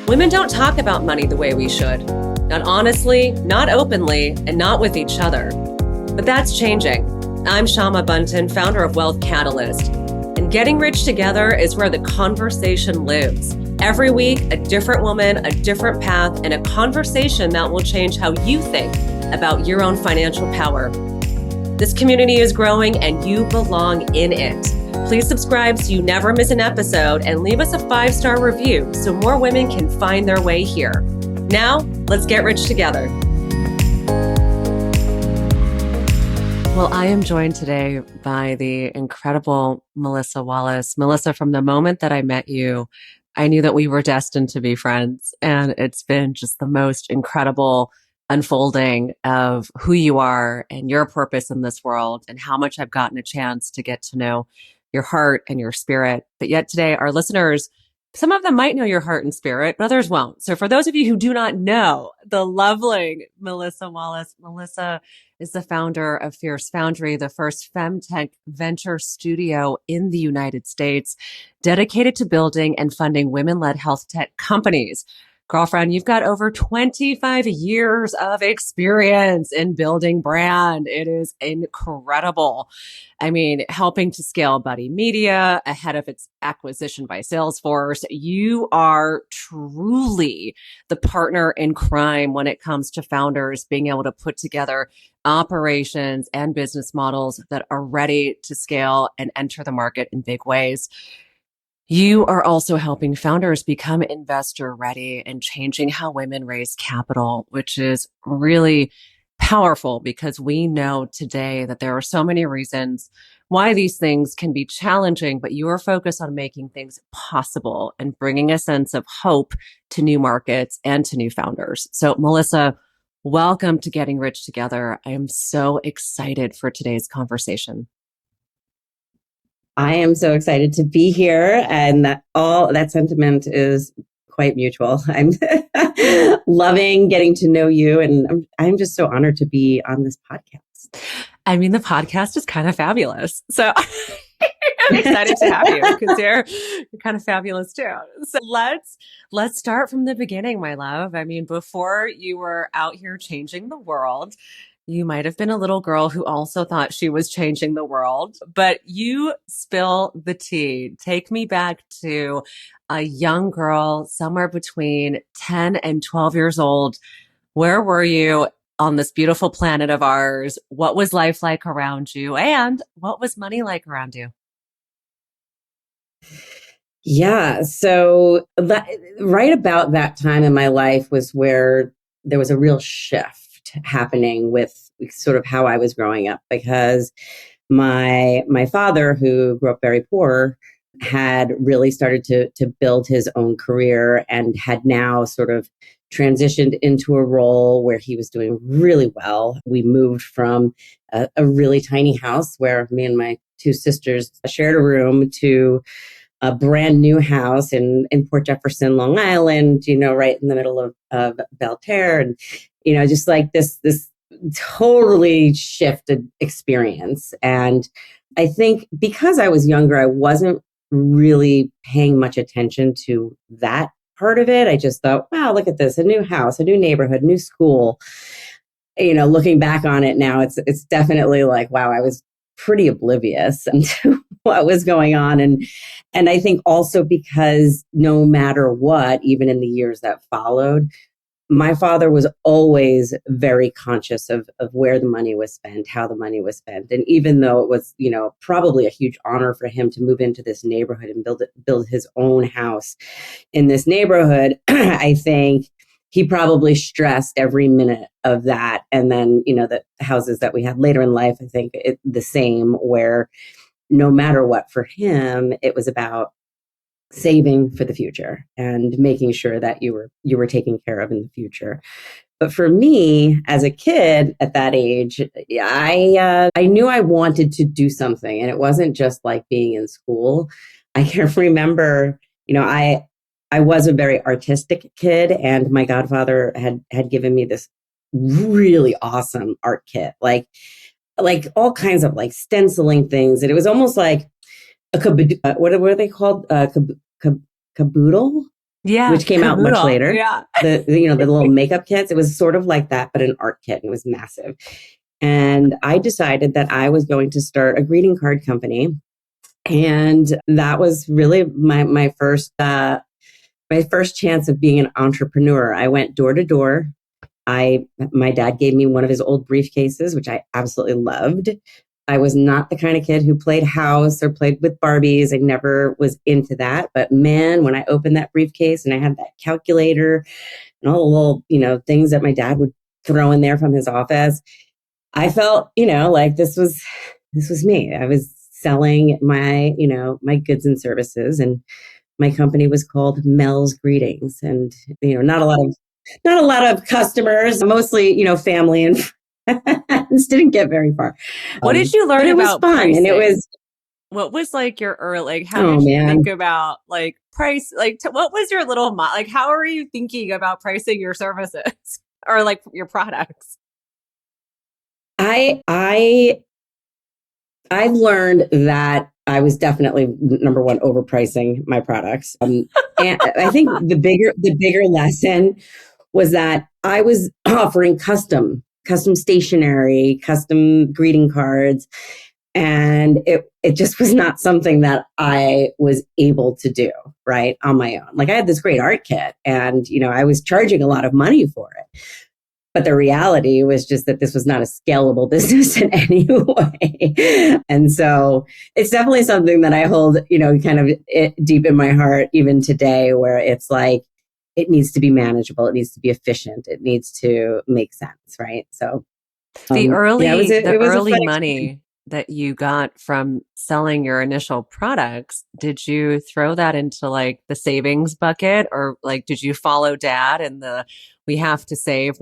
Women don't talk about money the way we should. Not honestly, not openly, and not with each other. But that's changing. I'm Syama Bunten, founder of Wealth Catalyst. And Getting Rich Together is where the conversation lives. Every week, a different woman, a different path, and a conversation that will change how you think about your own financial power. This community is growing and you belong in it. Please subscribe so you never miss an episode and leave us a 5-star review so more women can find their way here. Now, let's get rich together. Well, I am joined today by the incredible Melissa Wallace. Melissa, from the moment that I met you, I knew that we were destined to be friends. And it's been just the most incredible unfolding of who you are and your purpose in this world and how much I've gotten a chance to get to know your heart and your spirit. But yet today, our listeners, some of them might know your heart and spirit, but others won't. So for those of you who do not know the lovely Melissa Wallace, Melissa is the founder of Fierce Foundry, the first femtech venture studio in the United States, dedicated to building and funding women-led health tech companies. Girlfriend, you've got over 25 years of experience in building brand. It is incredible. I mean, helping to scale Buddy Media ahead of its acquisition by Salesforce. You are truly the partner in crime when it comes to founders being able to put together operations and business models that are ready to scale and enter the market in big ways. You are also helping founders become investor ready and changing how women raise capital, which is really powerful because we know today that there are so many reasons why these things can be challenging, but you are focused on making things possible and bringing a sense of hope to new markets and to new founders. So Melissa, welcome to Getting Rich Together. I am so excited for today's conversation. I am so excited to be here, and that sentiment is quite mutual. I'm loving getting to know you, and I'm just so honored to be on this podcast. I mean, the podcast is kind of fabulous. So I'm excited to have you because you're kind of fabulous too. So let's start from the beginning, my love. I mean, before you were out here changing the world, you might have been a little girl who also thought she was changing the world, but you spill the tea. Take me back to a young girl, somewhere between 10 and 12 years old. Where were you on this beautiful planet of ours? What was life like around you? And what was money like around you? Yeah. So right about that time in my life was where there was a real shift happening with sort of how I was growing up, because my father, who grew up very poor, had really started to build his own career and had now sort of transitioned into a role where he was doing really well. We moved from a really tiny house where me and my two sisters shared a room to a brand new house in Port Jefferson, Long Island, right in the middle of Belterre. And, just like this totally shifted experience. And I think because I was younger, I wasn't really paying much attention to that part of it. I just thought, wow, look at this, a new house, a new neighborhood, new school. Looking back on it now, it's definitely like, wow, I was pretty oblivious to what was going on. And I think also because no matter what, even in the years that followed, my father was always very conscious of where the money was spent, how the money was spent. And even though it was, probably a huge honor for him to move into this neighborhood and build his own house in this neighborhood, I think he probably stressed every minute of that. And then, the houses that we had later in life, I think the same, where no matter what, for him, it was about saving for the future and making sure that you were taken care of in the future. But for me, as a kid at that age, I knew I wanted to do something, and it wasn't just like being in school. I can remember, I was a very artistic kid, and my godfather had given me this really awesome art kit, like all kinds of like stenciling things, and it was almost like a what are they called? Caboodle? Yeah, which came out much caboodle. later. Yeah. The little makeup kits. It was sort of like that, but an art kit. It was massive. And I decided that I was going to start a greeting card company. And that was really my first chance of being an entrepreneur. I went door to door. My dad gave me one of his old briefcases, which I absolutely loved. I was not the kind of kid who played house or played with Barbies. I never was into that. But man, when I opened that briefcase and I had that calculator and all the little, things that my dad would throw in there from his office, I felt, like this was me. I was selling my goods and services, and my company was called Mel's Greetings, and not a lot of customers, mostly family and friends. Didn't get very far. What did you But learn it was about fun, and it pricing? was, What was like your early, like, how oh did you think man, about like price? Like, what was your little, like, how are you thinking about pricing your services or like your products? I I've learned that I was definitely number one overpricing my products. And I think the bigger lesson was that I was offering custom stationery, custom greeting cards, and it just was not something that I was able to do right on my own. Like I had this great art kit, and I was charging a lot of money for it. But the reality was just that this was not a scalable business in any way. And so it's definitely something that I hold, kind of deep in my heart, even today, where it's like, it needs to be manageable. It needs to be efficient. It needs to make sense. Right. So, yeah, The it was a early fun experience. money that you got from selling your initial products, did you throw that into like the savings bucket, or like did you follow dad in the we have to save,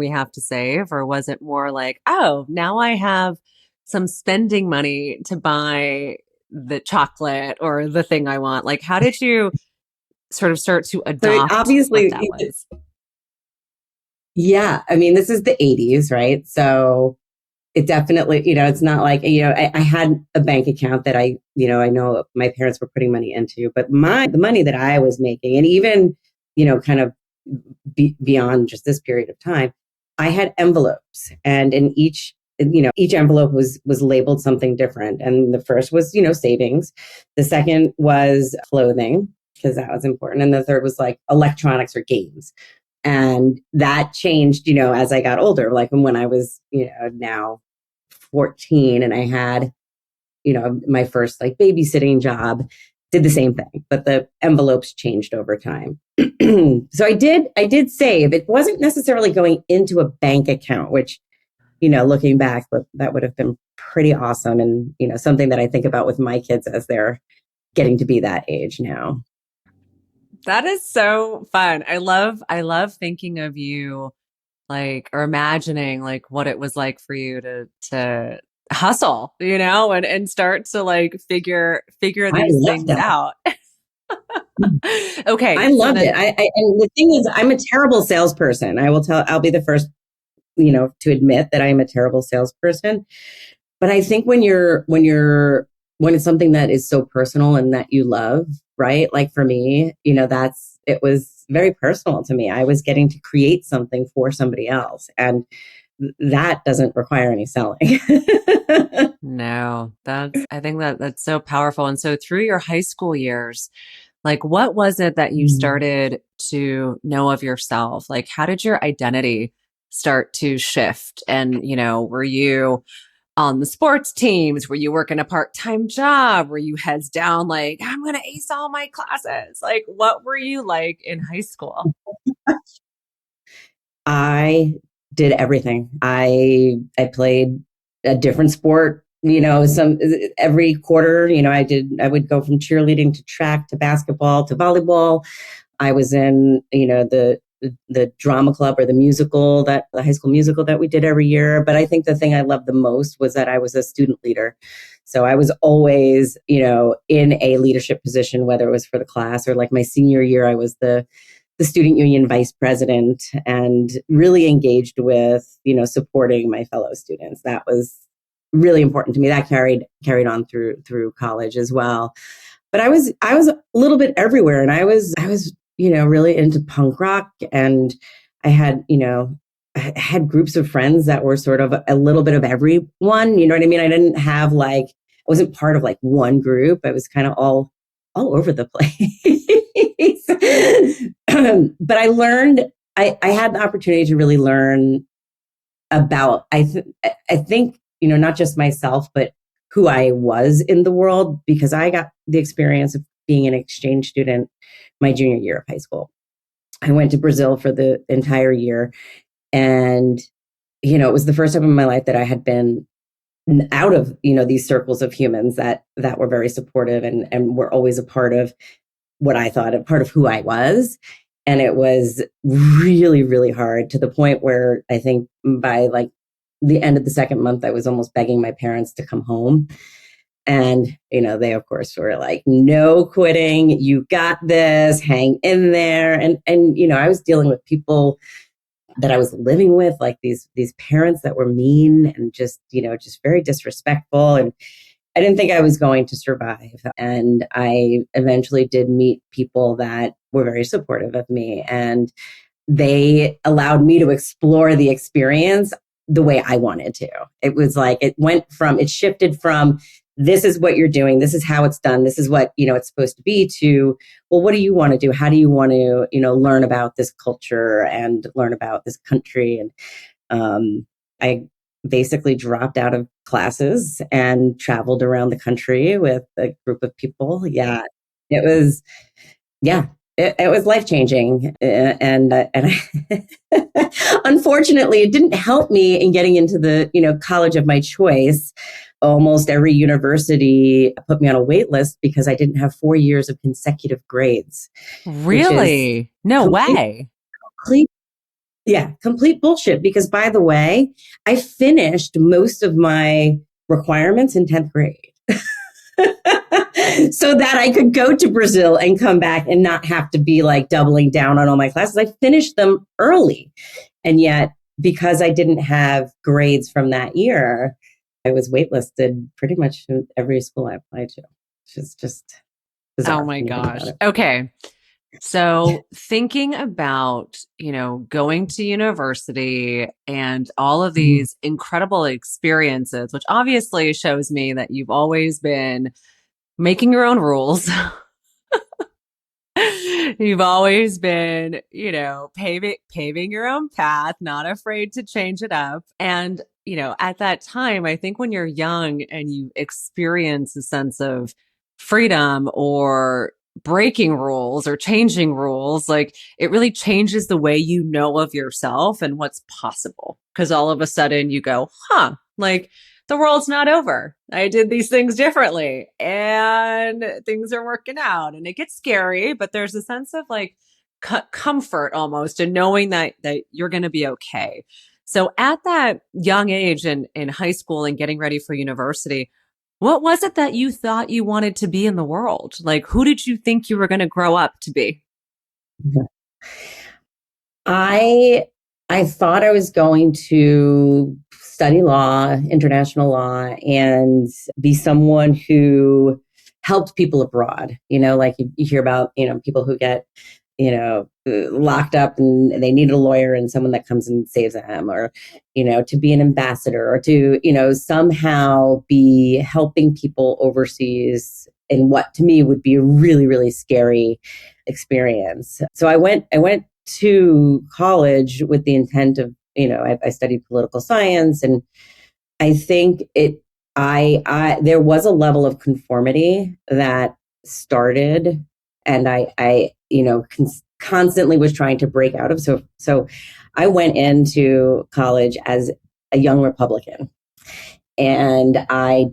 or was it more like, oh, now I have some spending money to buy the chocolate or the thing I want? Like how did you sort of start to So adopt what that obviously, was? yeah, I mean, this is the 80s, right? So it definitely, it's not like, I had a bank account that I know my parents were putting money into, but the money that I was making, and even, kind of beyond just this period of time, I had envelopes, and in each envelope was labeled something different. And the first was, savings. The second was clothing, because that was important. And the third was like electronics or games. And that changed, as I got older, like when I was, now 14, and I had, my first like babysitting job, did the same thing, but the envelopes changed over time. So I did save. It wasn't necessarily going into a bank account, which, looking back, that would have been pretty awesome. And, something that I think about with my kids as they're getting to be that age now. That is so fun. I love thinking of you like or imagining like what it was like for you to hustle, and start to like figure I these love things that. out. Okay, I so loved it. then And the thing is, I'm a terrible salesperson. I'll be the first, to admit that I am a terrible salesperson. But I think when it's something that is so personal and that you love, right? Like for me, it was very personal to me. I was getting to create something for somebody else, and that doesn't require any selling. no, I think that's so powerful. And so through your high school years, like what was it that you started to know of yourself? Like how did your identity start to shift? And, were you on the sports teams? Were you working a part-time job? Were you heads down like, I'm going to ace all my classes? Like, what were you like in high school? I did everything. I played a different sport, some every quarter, I would go from cheerleading to track to basketball to volleyball. I was in, the drama club or the high school musical that we did every year. But I think the thing I loved the most was that I was a student leader. So I was always, in a leadership position, whether it was for the class or like my senior year, I was the student union vice president, and really engaged with, supporting my fellow students. That was really important to me. That carried on through college as well. But I was a little bit everywhere, and I was really into punk rock. And I had, I had groups of friends that were sort of a little bit of everyone. You know what I mean? I didn't have like, I wasn't part of like one group. I was kind of all over the place. But I learned, I had the opportunity to really learn about, I think, not just myself, but who I was in the world, because I got the experience of being an exchange student my junior year of high school. I went to Brazil for the entire year. And, it was the first time in my life that I had been out of, these circles of humans that were very supportive and were always a part of what I thought, a part of who I was. And it was really, really hard, to the point where I think by like the end of the second month, I was almost begging my parents to come home. And, they of course were like, no quitting, you got this, hang in there. And, I was dealing with people that I was living with, like these parents that were mean and just very disrespectful. And I didn't think I was going to survive. And I eventually did meet people that were very supportive of me, and they allowed me to explore the experience the way I wanted to. It was like, it shifted from, this is what you're doing, this is how it's done, this is what, it's supposed to be, to, well, what do you want to do? How do you want to, learn about this culture and learn about this country? And I basically dropped out of classes and traveled around the country with a group of people. Yeah, it was, yeah, it was life-changing. And unfortunately, it didn't help me in getting into the, college of my choice. Almost every university put me on a wait list because I didn't have 4 years of consecutive grades. Really? No way. Complete, yeah, complete bullshit. Because, by the way, I finished most of my requirements in 10th grade. So that I could go to Brazil and come back and not have to be like doubling down on all my classes. I finished them early. And yet, because I didn't have grades from that year, I was waitlisted pretty much in every school I applied to, which is just bizarre. Oh my gosh. Okay. So thinking about, going to university and all of these incredible experiences, which obviously shows me that you've always been making your own rules. You've always been, paving your own path, not afraid to change it up. And, at that time, I think when you're young and you experience a sense of freedom or breaking rules or changing rules, like it really changes the way you know of yourself and what's possible. Because all of a sudden you go, like the world's not over. I did these things differently and things are working out, and it gets scary, but there's a sense of like comfort almost in knowing that you're going to be okay. So at that young age in high school and getting ready for university, what was it that you thought you wanted to be in the world? Like, who did you think you were going to grow up to be? I thought I was going to study law, international law, and be someone who helped people abroad. Like you hear about, people who get, locked up and they need a lawyer and someone that comes and saves them, or, to be an ambassador, or to, somehow be helping people overseas in what to me would be a really, really scary experience. So I went to college with the intent of, I studied political science, and I think there was a level of conformity that started, and I constantly was trying to break out of. So I went into college as a young Republican, and I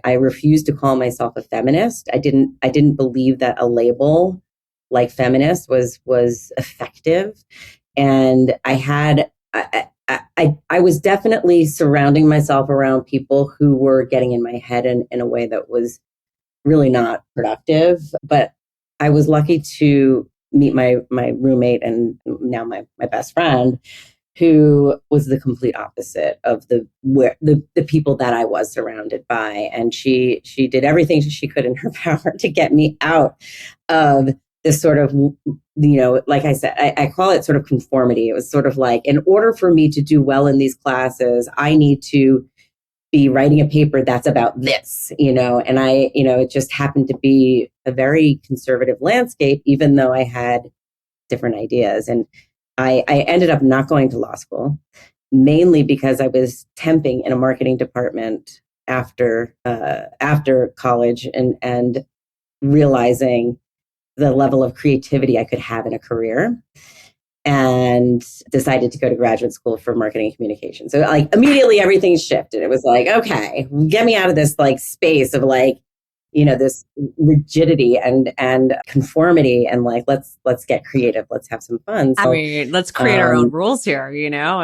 refused to call myself a feminist. I didn't believe that a label like feminist was effective. And I was definitely surrounding myself around people who were getting in my head in a way that was really not productive. But I was lucky to meet my roommate and now my best friend, who was the complete opposite of the people that I was surrounded by. And she did everything she could in her power to get me out of this sort of, like I said, I call it sort of conformity. It was sort of like, in order for me to do well in these classes, I need to be writing a paper that's about this, and it just happened to be a very conservative landscape, even though I had different ideas. And I ended up not going to law school, mainly because I was temping in a marketing department after college, and realizing the level of creativity I could have in a career, and decided to go to graduate school for marketing and communication. So like immediately everything shifted. It was like, okay, get me out of this like space of like, this rigidity and conformity, and like, let's get creative. Let's have some fun. I So, mean, let's create our own rules here, I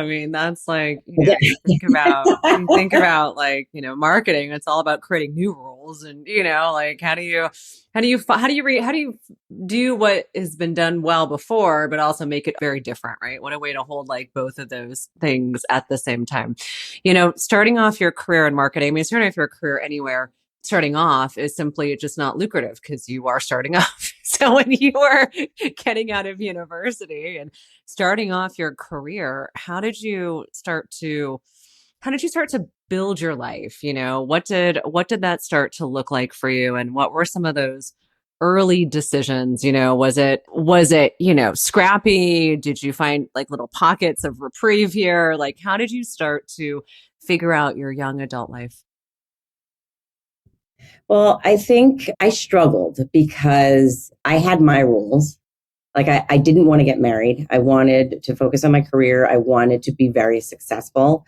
mean, that's like, you think about like, marketing, it's all about creating new rules, and, like, how do you do what has been done well before, but also make it very different, right? What a way to hold like both of those things at the same time. Starting off your career in marketing, I mean, starting off your career anywhere, starting off is simply just not lucrative because you are starting off. So when you were getting out of university and starting off your career, how did you start to build your life? What did that start to look like for you? And what were some of those early decisions? Was it, scrappy? Did you find like little pockets of reprieve here? Like, how did you start to figure out your young adult life? Well, I think I struggled because I had my rules. Like I didn't want to get married. I wanted to focus on my career. I wanted to be very successful.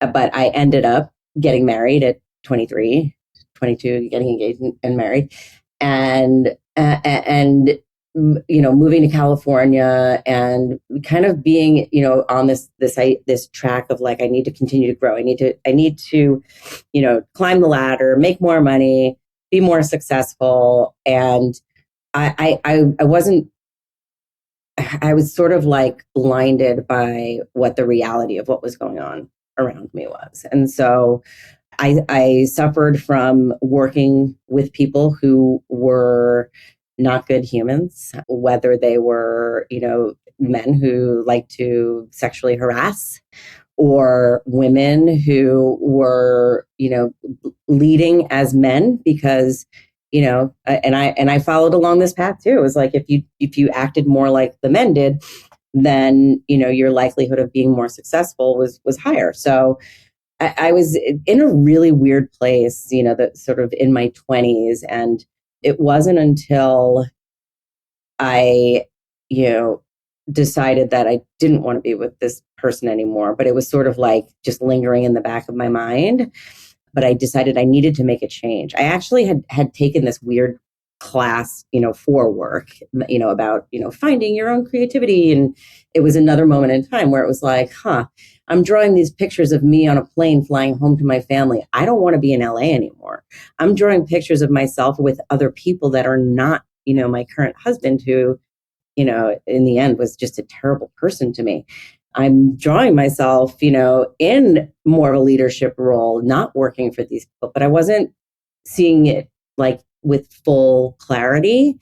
But I ended up getting married at 23, 22, getting engaged and married. And moving to California and kind of being, on this track of like, I need to continue to grow. I need to, climb the ladder, make more money, be more successful. And I was sort of like blinded by what the reality of what was going on around me was. And so I suffered from working with people who were not good humans, whether they were, men who like to sexually harass, or women who were, leading as men because, and I followed along this path too. It was like, if you acted more like the men did, then, your likelihood of being more successful was higher. So I was in a really weird place, that sort of in my 20s. And it wasn't until I, decided that I didn't want to be with this person anymore, but it was sort of like just lingering in the back of my mind. But I decided I needed to make a change. I actually had taken this weird class, for work, about, finding your own creativity. And it was another moment in time where it was like, I'm drawing these pictures of me on a plane flying home to my family. I don't want to be in LA anymore. I'm drawing pictures of myself with other people that are not, my current husband, who, in the end was just a terrible person to me. I'm drawing myself, in more of a leadership role, not working for these people, but I wasn't seeing it like with full clarity.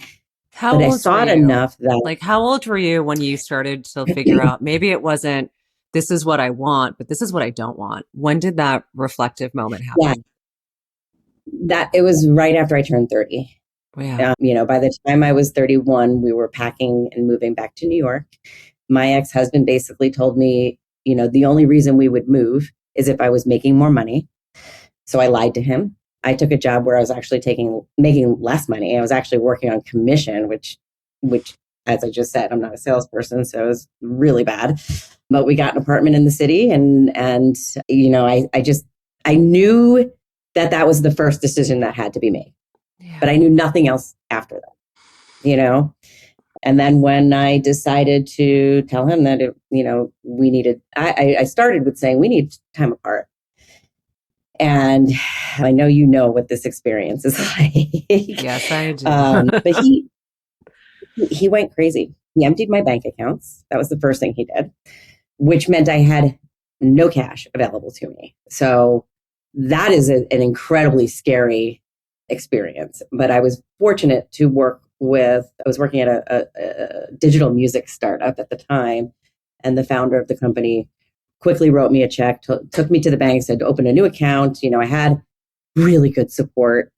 But I saw it enough that, like, how old were you when you started to figure out maybe it wasn't, this is what I want, but this is what I don't want? When did that reflective moment happen? yeah, that it was right after I turned 30. Yeah. By the time I was 31, we were packing and moving back to New York. My ex-husband basically told me, the only reason we would move is if I was making more money. So I lied to him. I took a job where I was actually making less money. I was actually working on commission, which, as I just said, I'm not a salesperson, so it was really bad. But we got an apartment in the city, and I knew that was the first decision that had to be made. Yeah. But I knew nothing else after that, And then when I decided to tell him that, we needed, I started with saying we need time apart. And I know what this experience is like. Yes, I do. But he went crazy. He emptied my bank accounts. That was the first thing he did, which meant I had no cash available to me. So that is an incredibly scary experience. But I was fortunate to work I was working at a digital music startup at the time. And the founder of the company quickly wrote me a check, took me to the bank, said to open a new account. I had really good support,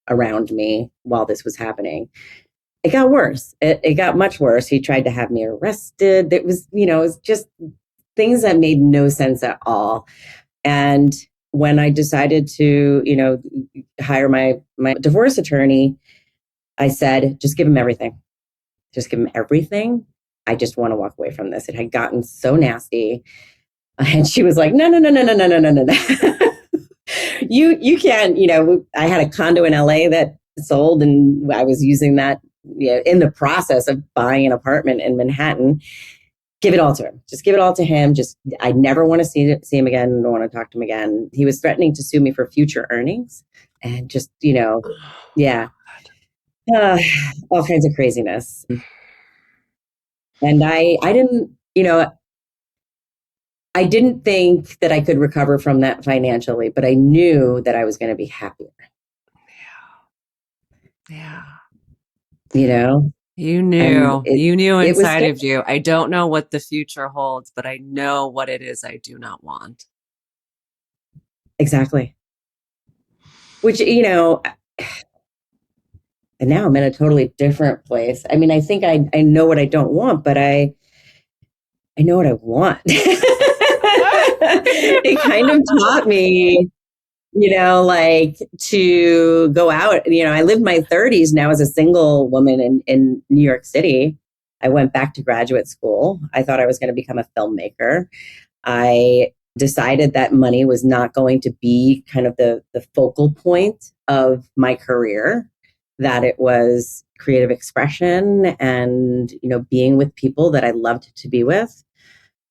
around me while this was happening. It got worse. It got much worse. He tried to have me arrested. It was just things that made no sense at all. And when I decided to, hire my divorce attorney, I said, just give him everything. Just give him everything. I just want to walk away from this. It had gotten so nasty. And she was like, no, no, no, no, no, no, no, no, no, no. You can't, I had a condo in LA that sold, and I was using that in the process of buying an apartment in Manhattan. Give it all to him. Just give it all to him. I never want to see him again. Don't want to talk to him again. He was threatening to sue me for future earnings, and just, yeah, all kinds of craziness. And I didn't, I didn't think that I could recover from that financially, but I knew that I was going to be happier. Yeah. You knew inside of you, I don't know what the future holds, but I know what it is I do not want. Exactly. Which, and now I'm in a totally different place. I mean, I think I know what I don't want, but I know what I want. It kind of taught me, to go out. I lived my 30s now as a single woman in New York City. I went back to graduate school. I thought I was going to become a filmmaker. I decided that money was not going to be kind of the focal point of my career, that it was creative expression and, being with people that I loved to be with.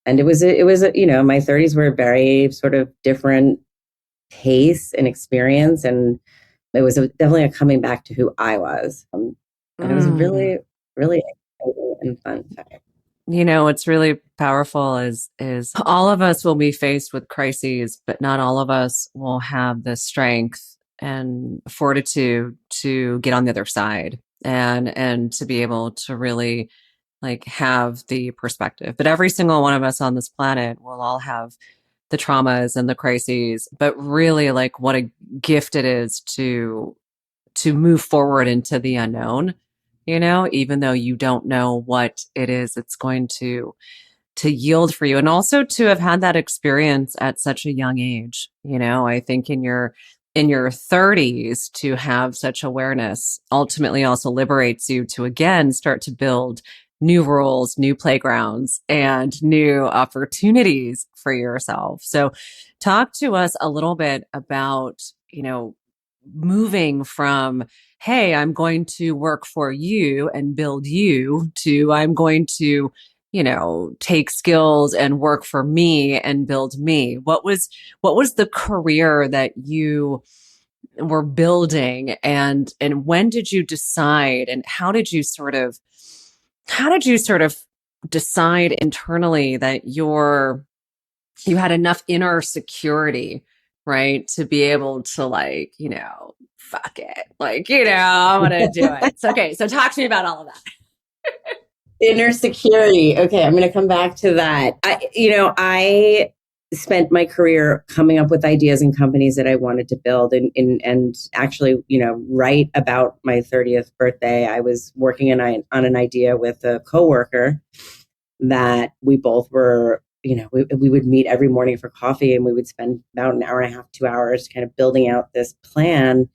And it was, my 30s were a very sort of different pace and experience. And it was definitely a coming back to who I was. And it was really, really exciting and fun time. What's really powerful is all of us will be faced with crises, but not all of us will have the strength and fortitude to get on the other side and to be able to really have the perspective. But every single one of us on this planet will all have the traumas and the crises, but really what a gift it is to move forward into the unknown, even though you don't know what it is it's going to yield for you. And also to have had that experience at such a young age. I think in your 30s to have such awareness ultimately also liberates you to again start to build new rules, new playgrounds, and new opportunities for yourself. So talk to us a little bit about, moving from, hey, I'm going to work for you and build you, to I'm going to, take skills and work for me and build me. What was the career that you were building, and when did you decide, and how did you sort of decide internally that you had enough inner security, right, to be able to fuck it, I'm gonna do it. So, okay, so talk to me about all of that. Inner security. Okay, I'm going to come back to that. I spent my career coming up with ideas and companies that I wanted to build. And actually, right about my 30th birthday, I was working on an idea with a coworker that we both were, we would meet every morning for coffee, and we would spend about an hour and a half, 2 hours kind of building out this plan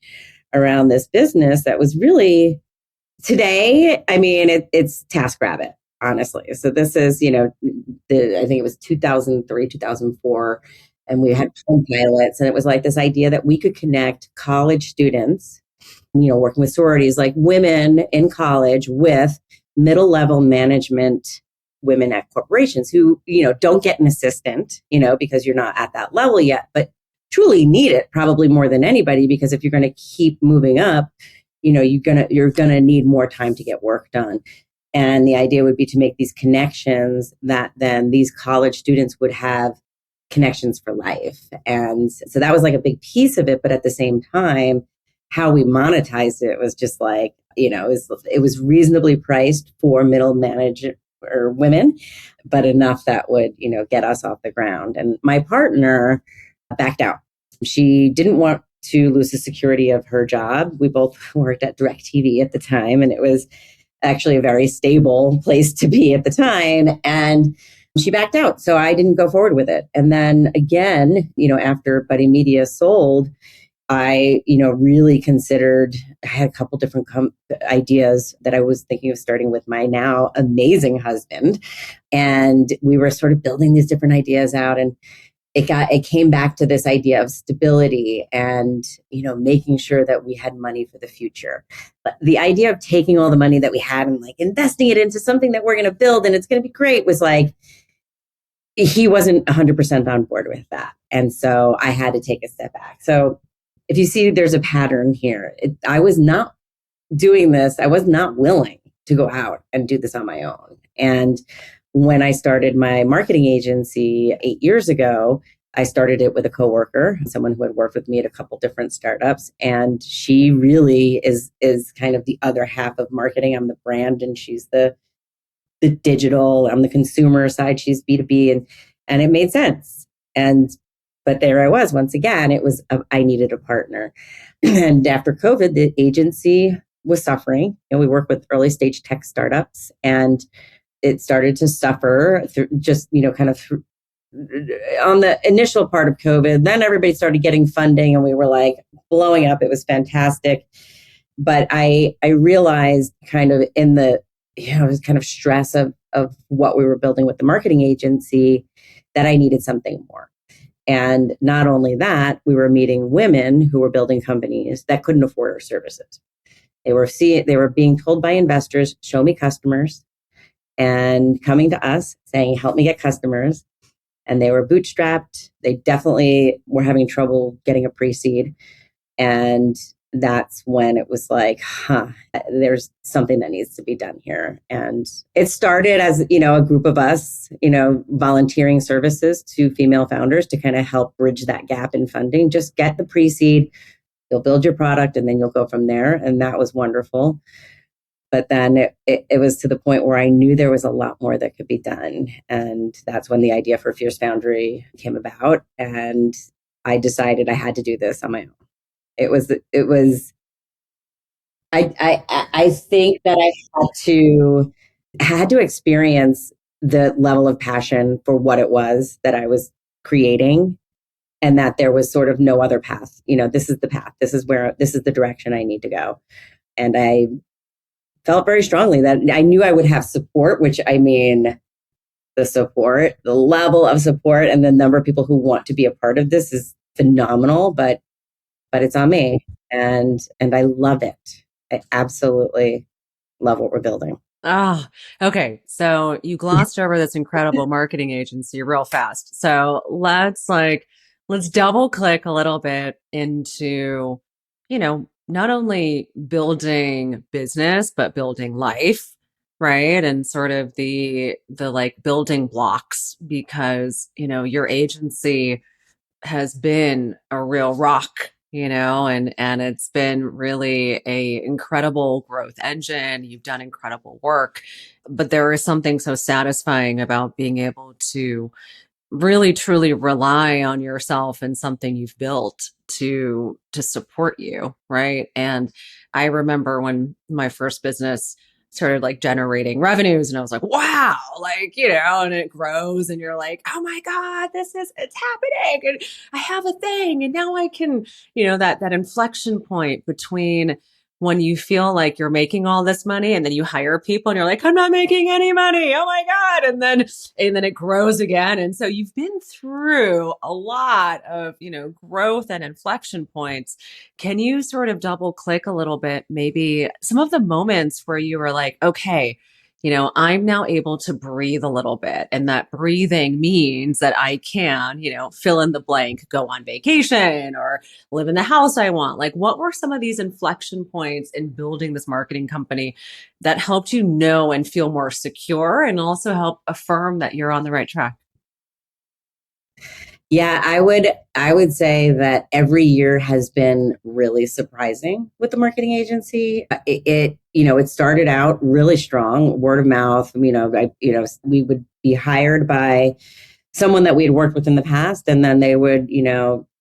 around this business that was really, today, I mean, it's TaskRabbit, honestly. So this is, I think it was 2003, 2004, and we had pilots, and it was like this idea that we could connect college students, working with sororities, like women in college, with middle-level management women at corporations who, don't get an assistant, because you're not at that level yet, but truly need it probably more than anybody, because if you're going to keep moving up, you're gonna need more time to get work done. And the idea would be to make these connections that then these college students would have connections for life. And so that was like a big piece of it. But at the same time, how we monetized it was just it was reasonably priced for middle manager or women, but enough that would, get us off the ground. And my partner backed out. She didn't want to lose the security of her job. We both worked at DirecTV at the time, and it was actually a very stable place to be at the time. And she backed out. So I didn't go forward with it. And then again, after Buddy Media sold, I, really considered, I had a couple different ideas that I was thinking of starting with my now amazing husband. And we were sort of building these different ideas out, and it came back to this idea of stability and, making sure that we had money for the future. But the idea of taking all the money that we had and like investing it into something that we're going to build and it's going to be great was like, he wasn't 100% on board with that. And so I had to take a step back. So if you see, there's a pattern here. I was not doing this. I was not willing to go out and do this on my own. And when I started my marketing agency 8 years ago, I started it with a coworker, someone who had worked with me at a couple different startups. And she really is kind of the other half of marketing. I'm the brand and she's the digital. I'm the consumer side. She's B2B. And it made sense. But there I was, once again, I needed a partner. And after COVID, the agency was suffering. And we work with early stage tech startups, and it started to suffer through just, on the initial part of COVID. Then everybody started getting funding and we were like blowing up. It was fantastic. But I realized kind of in the, kind of stress of what we were building with the marketing agency that I needed something more. And not only that, we were meeting women who were building companies that couldn't afford our services. They were being told by investors, show me customers, and coming to us saying, help me get customers. And they were bootstrapped. They definitely were having trouble getting a pre-seed. And that's when it was like, there's something that needs to be done here. And it started as, a group of us, volunteering services to female founders to kind of help bridge that gap in funding. Just get the pre-seed, you'll build your product, and then you'll go from there. And that was wonderful. But then it was to the point where I knew there was a lot more that could be done. And that's when the idea for Fierce Foundry came about. And I decided I had to do this on my own. I think that I had to experience the level of passion for what it was that I was creating, and that there was sort of no other path. This is the path. This is the direction I need to go. And I felt very strongly that I knew I would have support, which the level of support and the number of people who want to be a part of this is phenomenal, but it's on me, and I love it. I absolutely love what we're building. Okay. So you glossed over this incredible marketing agency real fast. So let's double click a little bit into, not only building business, but building life, right? And sort of the like building blocks, because, your agency has been a real rock, and it's been really a incredible growth engine. You've done incredible work, but there is something so satisfying about being able to really truly rely on yourself and something you've built to support you, right? And I remember when my first business started like generating revenues, and I was like, wow, and it grows and you're like, oh my God, it's happening. And I have a thing. And now I can, that inflection point between when you feel like you're making all this money and then you hire people and you're like, I'm not making any money. Oh my God. And then it grows again. And so you've been through a lot of, growth and inflection points. Can you sort of double click a little bit, maybe some of the moments where you were like, okay, I'm now able to breathe a little bit. And that breathing means that I can, fill in the blank, go on vacation or live in the house I want. Like, what were some of these inflection points in building this marketing company that helped you know and feel more secure, and also help affirm that you're on the right track? Yeah, I would say that every year has been really surprising with the marketing agency. It started out really strong, word of mouth. We would be hired by someone that we had worked with in the past, and then they would,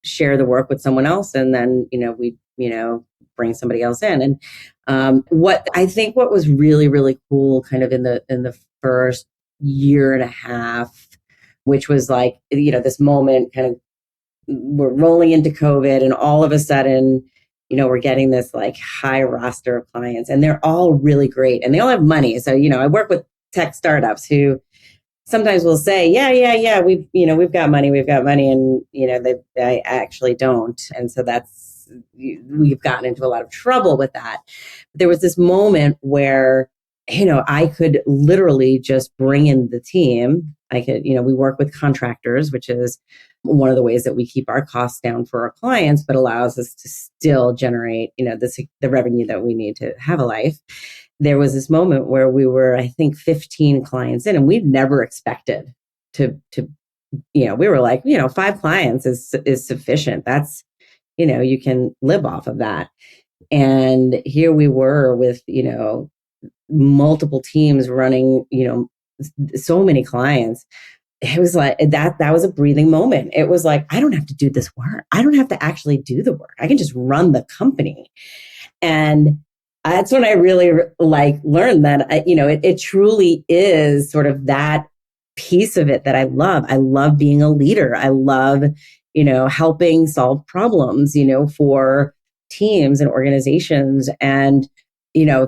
share the work with someone else, and then, we, bring somebody else in. And what was really, really cool kind of in the first year and a half, which was like, this moment kind of, we're rolling into COVID, and all of a sudden, we're getting this like high roster of clients, and they're all really great and they all have money. So, I work with tech startups who sometimes will say, yeah, we've got money, and they actually don't. And so we've gotten into a lot of trouble with that. But there was this moment where, I could literally just bring in the team. I could, we work with contractors, which is one of the ways that we keep our costs down for our clients, but allows us to still generate, the revenue that we need to have a life. There was this moment where we were, I think, 15 clients in, and we'd never expected to, we were like, 5 clients is sufficient. That's, you can live off of that. And here we were with, multiple teams running, so many clients. It was like that was a breathing moment. It was like, I don't have to do this work. I don't have to actually do the work. I can just run the company. And that's when I really learned that, it truly is sort of that piece of it that I love. I love being a leader. I love, helping solve problems, for teams and organizations. And,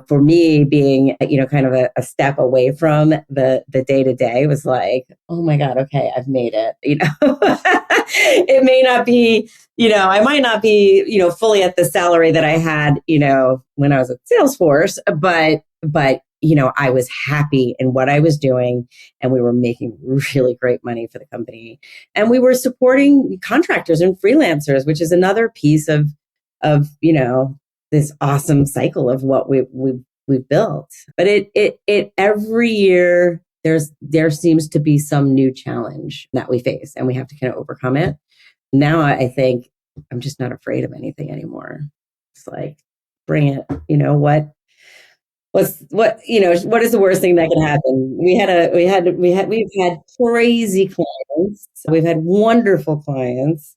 for me being, kind of a step away from the day to day was like, oh my God, okay, I've made it, it may not be, I might not be, fully at the salary that I had, when I was at Salesforce, but, I was happy in what I was doing, and we were making really great money for the company, and we were supporting contractors and freelancers, which is another piece of, this awesome cycle of what we've built. But it every year there seems to be some new challenge that we face, and we have to kind of overcome it. Now I think I'm just not afraid of anything anymore. It's like, bring it. What is the worst thing that can happen? We've had crazy clients. We've had wonderful clients.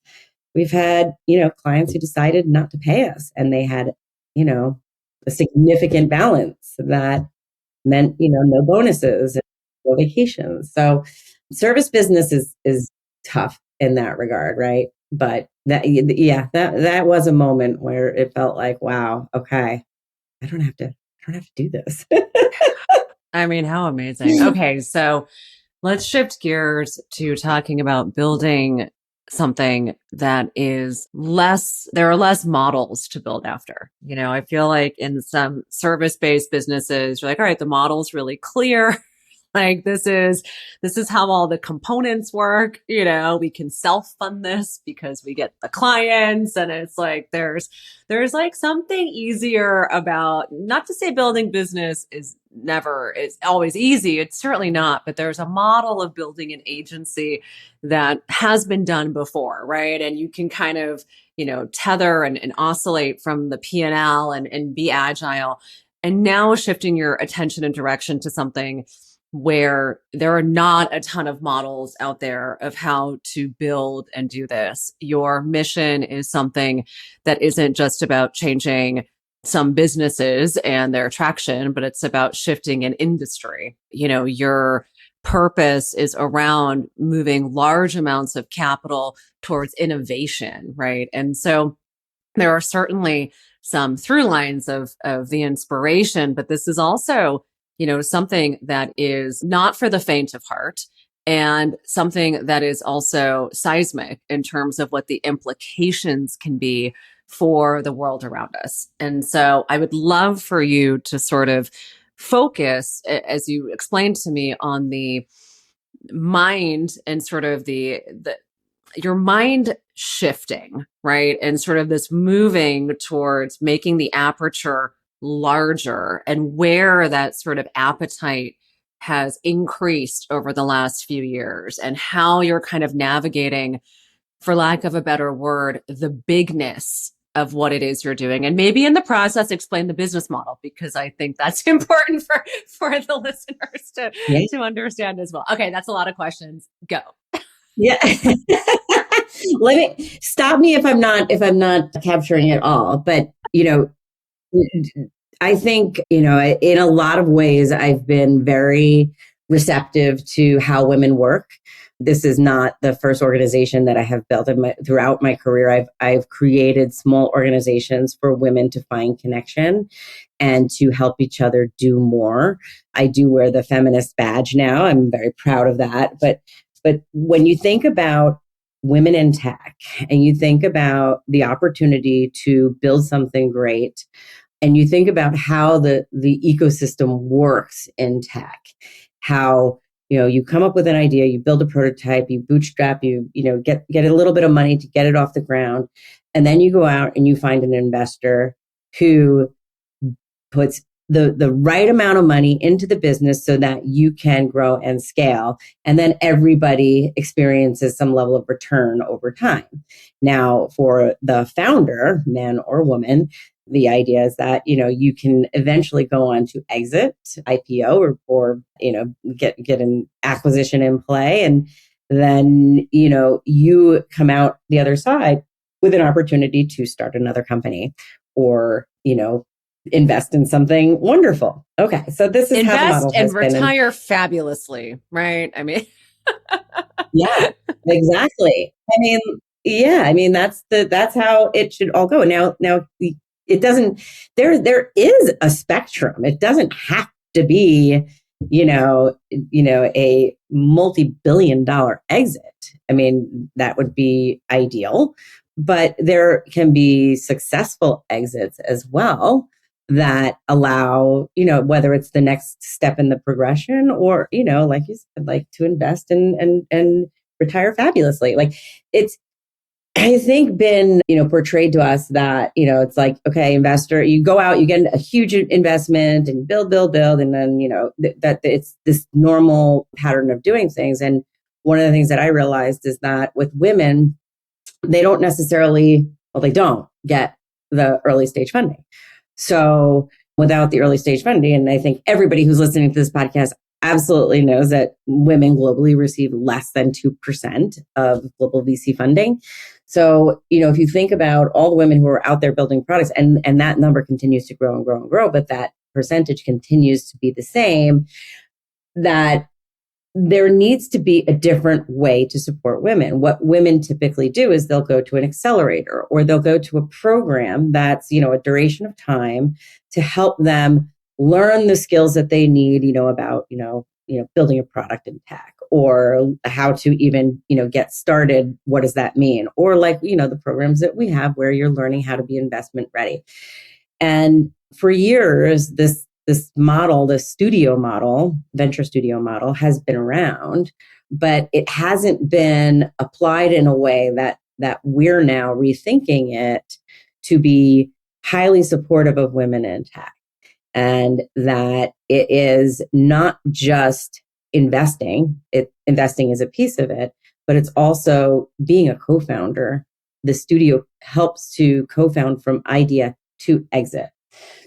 We've had, clients who decided not to pay us, and they had, a significant balance that meant, no bonuses and no vacations. So service business is tough in that regard, right? But that was a moment where it felt like, wow, okay, I don't have to do this. I mean, how amazing. Okay, so let's shift gears to talking about building something that is less, there are less models to build after. I feel like in some service-based businesses, you're like, all right, the model's really clear. Like this is how all the components work. We can self-fund this because we get the clients, and it's like there's like something easier about, not to say building business is always easy. It's certainly not, but there's a model of building an agency that has been done before, right? And you can kind of, tether and oscillate from the P&L and be agile. And now shifting your attention and direction to something where there are not a ton of models out there of how to build and do this. Your mission is something that isn't just about changing some businesses and their traction, but it's about shifting an industry. Your purpose is around moving large amounts of capital towards innovation, right? And so there are certainly some through lines of the inspiration, but this is also, something that is not for the faint of heart, and something that is also seismic in terms of what the implications can be for the world around us. And so I would love for you to sort of focus, as you explained to me, on the mind and sort of the your mind shifting, right? And sort of this moving towards making the aperture larger, and where that sort of appetite has increased over the last few years, and how you're kind of navigating for lack of a better word, the bigness of what it is you're doing. And maybe in the process, explain the business model, because I think that's important for the listeners to understand as well. Okay, that's a lot of questions. Go. Yeah. Let me stop me if I'm not capturing it all. But, I think, in a lot of ways, I've been very receptive to how women work. This is not the first organization that I have built throughout my career. I've created small organizations for women to find connection and to help each other do more. I do wear the feminist badge now. I'm very proud of that. But when you think about women in tech and you think about the opportunity to build something great, and you think about how the ecosystem works in tech, how you come up with an idea, you build a prototype, you bootstrap, you get a little bit of money to get it off the ground, and then you go out and you find an investor who puts the right amount of money into the business so that you can grow and scale. And then everybody experiences some level of return over time. Now, for the founder, man or woman, the idea is that, you can eventually go on to exit, IPO, or get an acquisition in play. And then, you come out the other side with an opportunity to start another company or, invest in something wonderful. Okay. So this is how the model has been. Invest and retire fabulously, right? I mean, yeah, exactly. That's how it should all go. Now it doesn't, there is a spectrum. It doesn't have to be, a multi-billion-dollar exit. I mean, that would be ideal, but there can be successful exits as well that allow, whether it's the next step in the progression or, like you said, like to invest and retire fabulously. Like it's, I think, been, portrayed to us that, it's like, okay, investor, you go out, you get a huge investment and build. And then, that it's this normal pattern of doing things. And one of the things that I realized is that with women, they don't get the early stage funding. So without the early stage funding, and I think everybody who's listening to this podcast absolutely knows that women globally receive less than 2% of global VC funding. So, if you think about all the women who are out there building products, and that number continues to grow and grow and grow, but that percentage continues to be the same, that there needs to be a different way to support women. What women typically do is they'll go to an accelerator or they'll go to a program that's, a duration of time to help them learn the skills that they need, about, building a product in tech or how to even, get started. What does that mean? Or like, the programs that we have where you're learning how to be investment ready. And for years, this model, the studio model, venture studio model has been around, but it hasn't been applied in a way that we're now rethinking it to be highly supportive of women in tech. And that it is not just investing. Investing is a piece of it, but it's also being a co-founder. The studio helps to co-found from idea to exit.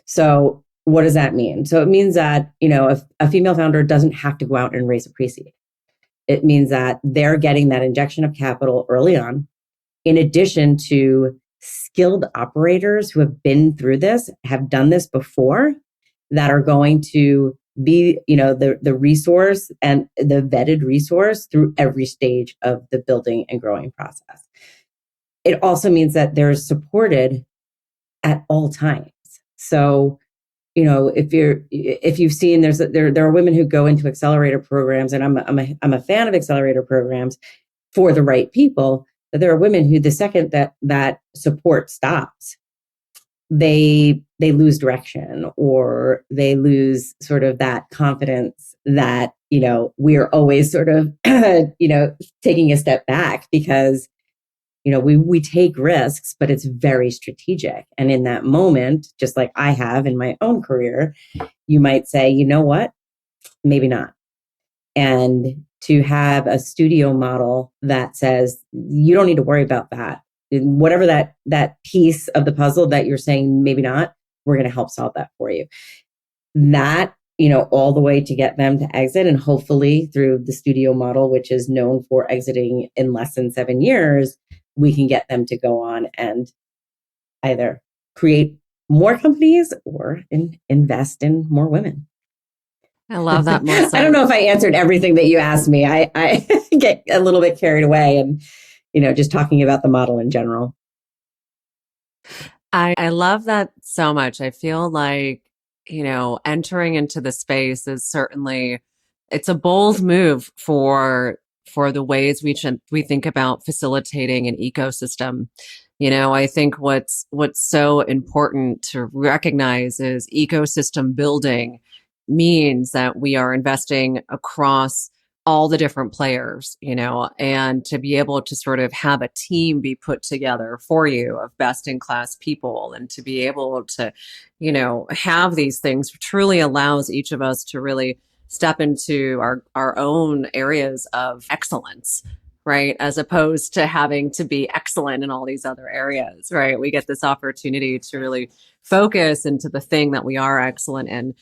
So what does that mean? So it means that, if a female founder doesn't have to go out and raise a pre-seed. It means that they're getting that injection of capital early on, in addition to skilled operators who have been through this, have done this before, that are going to be, the resource and the vetted resource through every stage of the building and growing process. It also means that they're supported at all times. So, if you've seen, there are women who go into accelerator programs, and I'm a fan of accelerator programs for the right people. But there are women who, the second that support stops, they lose direction, or they lose sort of that confidence that, we're always sort of, taking a step back because, we take risks, but it's very strategic. And in that moment, just like I have in my own career, you might say, you know what, maybe not. And to have a studio model that says, you don't need to worry about that. Whatever that piece of the puzzle that you're saying, maybe not, we're going to help solve that for you. That, all the way to get them to exit, and hopefully through the studio model, which is known for exiting in less than 7 years, we can get them to go on and either create more companies or invest in more women. I love that, I don't Melissa. know if I answered everything that you asked me. I get a little bit carried away and, just talking about the model in general. I love that so much. I feel like, entering into the space is certainly, it's a bold move for the ways we think about facilitating an ecosystem. I think what's so important to recognize is ecosystem building means that we are investing across all the different players, and to be able to sort of have a team be put together for you of best in class people, and to be able to, have these things truly allows each of us to really step into our own areas of excellence, right? As opposed to having to be excellent in all these other areas, right? We get this opportunity to really focus into the thing that we are excellent in.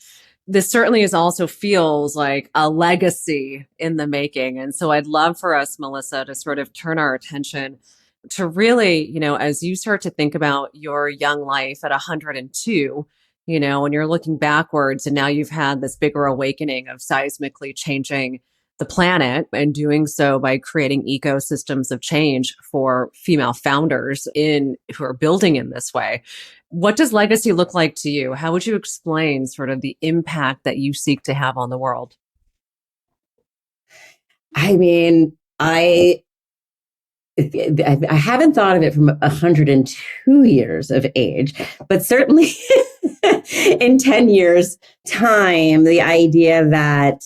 This certainly is also feels like a legacy in the making. And so I'd love for us, Melissa, to sort of turn our attention to really, as you start to think about your young life at 102, when you're looking backwards and now you've had this bigger awakening of seismically changing the planet, and doing so by creating ecosystems of change for female founders who are building in this way. What does legacy look like to you? How would you explain sort of the impact that you seek to have on the world? I mean, I haven't thought of it from 102 years of age, but certainly in 10 years time, the idea that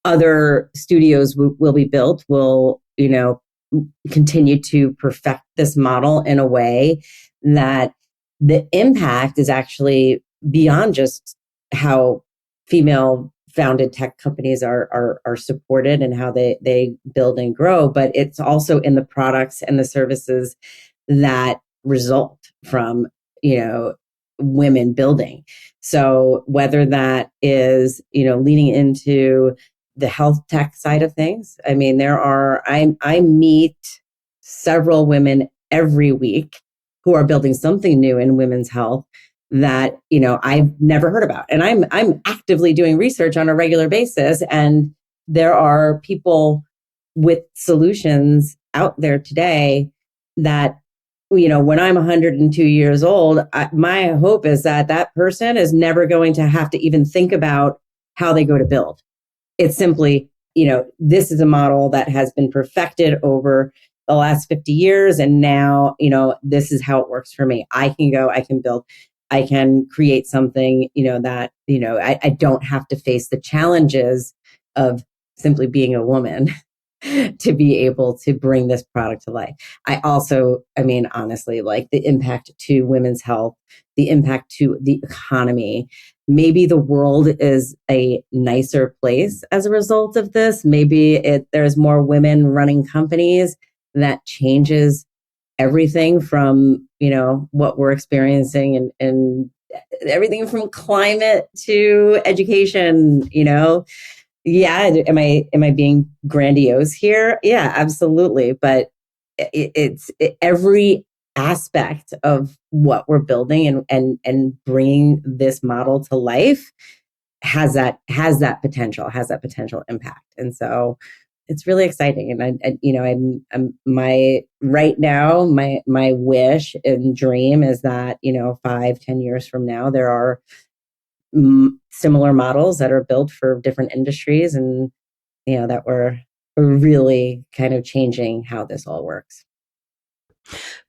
other studios will be built will, continue to perfect this model in a way that the impact is actually beyond just how female founded tech companies are supported and how they build and grow, but it's also in the products and the services that result from, women building. So whether that is, leaning into the health tech side of things. I mean, I meet several women every week who are building something new in women's health that, I've never heard about. And I'm actively doing research on a regular basis. And there are people with solutions out there today that, when I'm 102 years old, my hope is that person is never going to have to even think about how they go to build. It's simply, this is a model that has been perfected over the last 50 years. And now, this is how it works for me. I can go, I can build, I can create something, that, I don't have to face the challenges of simply being a woman to be able to bring this product to life. Honestly, like the impact to women's health, the impact to the economy. Maybe the world is a nicer place as a result of this. Maybe there's more women running companies. That changes everything from, what we're experiencing and everything from climate to education, Yeah, am I being grandiose here? Yeah, absolutely. But it's every aspect of what we're building and bringing this model to life has that potential impact. And so it's really exciting. And I'm my right now, my wish and dream is that, 5-10 years from now, there are similar models that are built for different industries, and that we're really kind of changing how this all works.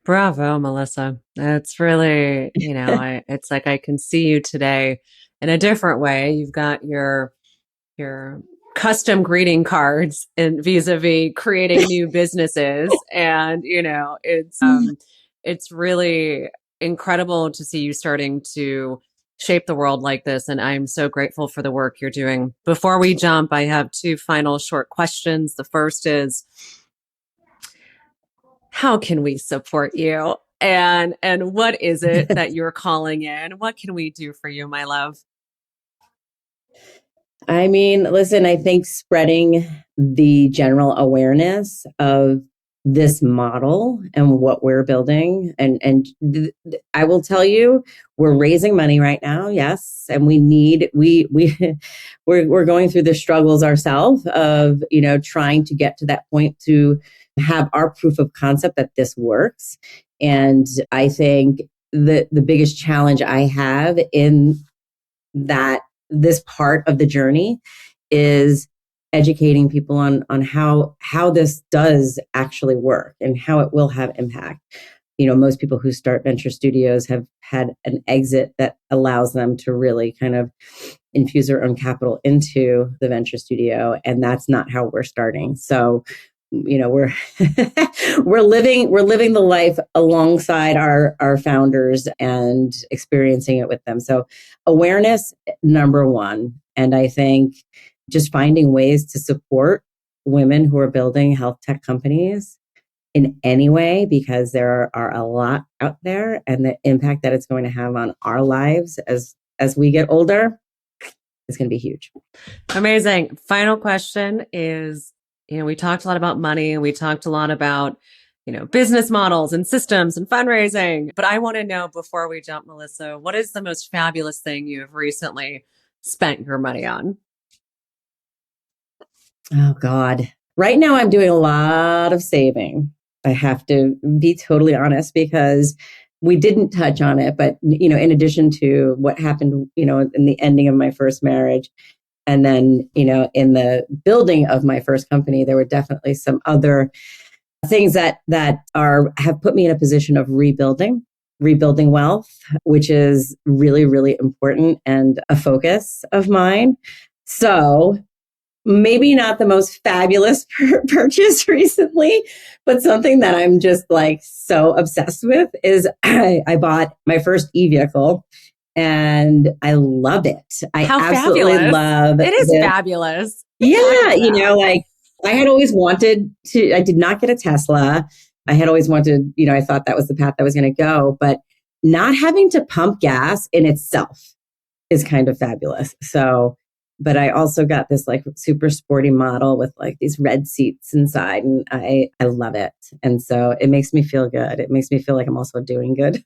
Bravo, Melissa. It's really, it's like I can see you today in a different way. You've got your custom greeting cards and vis-a-vis creating new businesses, and it's really incredible to see you starting to shape the world like this. And I'm so grateful for the work you're doing. Before we jump, I have two final short questions. The first is, how can we support you? And what is it that you're calling in? What can we do for you, my love? I mean, listen, I think spreading the general awareness of this model and what we're building. I will tell you, we're raising money right now. Yes. And we're going through the struggles ourselves of, trying to get to that point to have our proof of concept that this works. And I think the biggest challenge I have in that this part of the journey is educating people on how this does actually work and how it will have impact. Most people who start venture studios have had an exit that allows them to really kind of infuse their own capital into the venture studio, and that's not how we're starting. So, we're we're living the life alongside our founders and experiencing it with them. So, awareness, number one, and I think just finding ways to support women who are building health tech companies in any way, because there are a lot out there, and the impact that it's going to have on our lives as we get older is going to be huge. Amazing. Final question is, we talked a lot about money, and we talked a lot about, business models and systems and fundraising. But I want to know, before we jump, Melissa, what is the most fabulous thing you have recently spent your money on? Oh, God. Right now, I'm doing a lot of saving. I have to be totally honest, because we didn't touch on it. But, in addition to what happened, in the ending of my first marriage, and then, in the building of my first company, there were definitely some other things that have put me in a position of rebuilding wealth, which is really, really important and a focus of mine. So, maybe not the most fabulous purchase recently, but something that I'm just like so obsessed with is I bought my first e-vehicle, and I love it. How absolutely fabulous. love it. Is this. fabulous. Yeah, like I had always wanted to, I did not get a Tesla. I had always wanted, I thought that was the path I was going to go, but not having to pump gas in itself is kind of fabulous. So, but I also got this like super sporty model with like these red seats inside, and I love it. And so it makes me feel good. It makes me feel like I'm also doing good.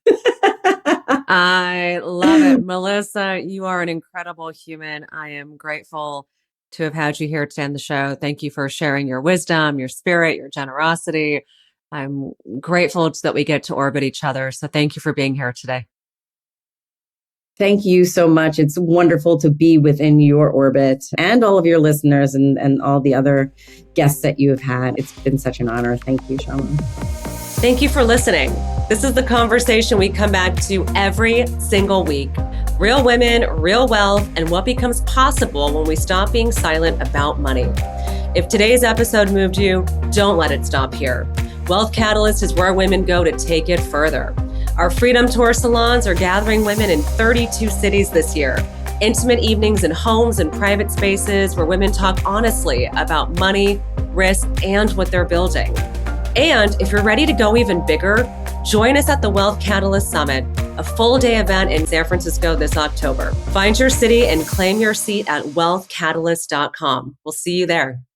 I love it. Melissa, you are an incredible human. I am grateful to have had you here to end the show. Thank you for sharing your wisdom, your spirit, your generosity. I'm grateful that we get to orbit each other. So thank you for being here today. Thank you so much. It's wonderful to be within your orbit, and all of your listeners and all the other guests that you have had. It's been such an honor. Thank you, Syama. Thank you for listening. This is the conversation we come back to every single week. Real women, real wealth, and what becomes possible when we stop being silent about money. If today's episode moved you, don't let it stop here. Wealth Catalyst is where women go to take it further. Our Freedom Tour salons are gathering women in 32 cities this year. Intimate evenings in homes and private spaces where women talk honestly about money, risk, and what they're building. And if you're ready to go even bigger, join us at the Wealth Catalyst Summit, a full-day event in San Francisco this October. Find your city and claim your seat at wealthcatalyst.com. We'll see you there.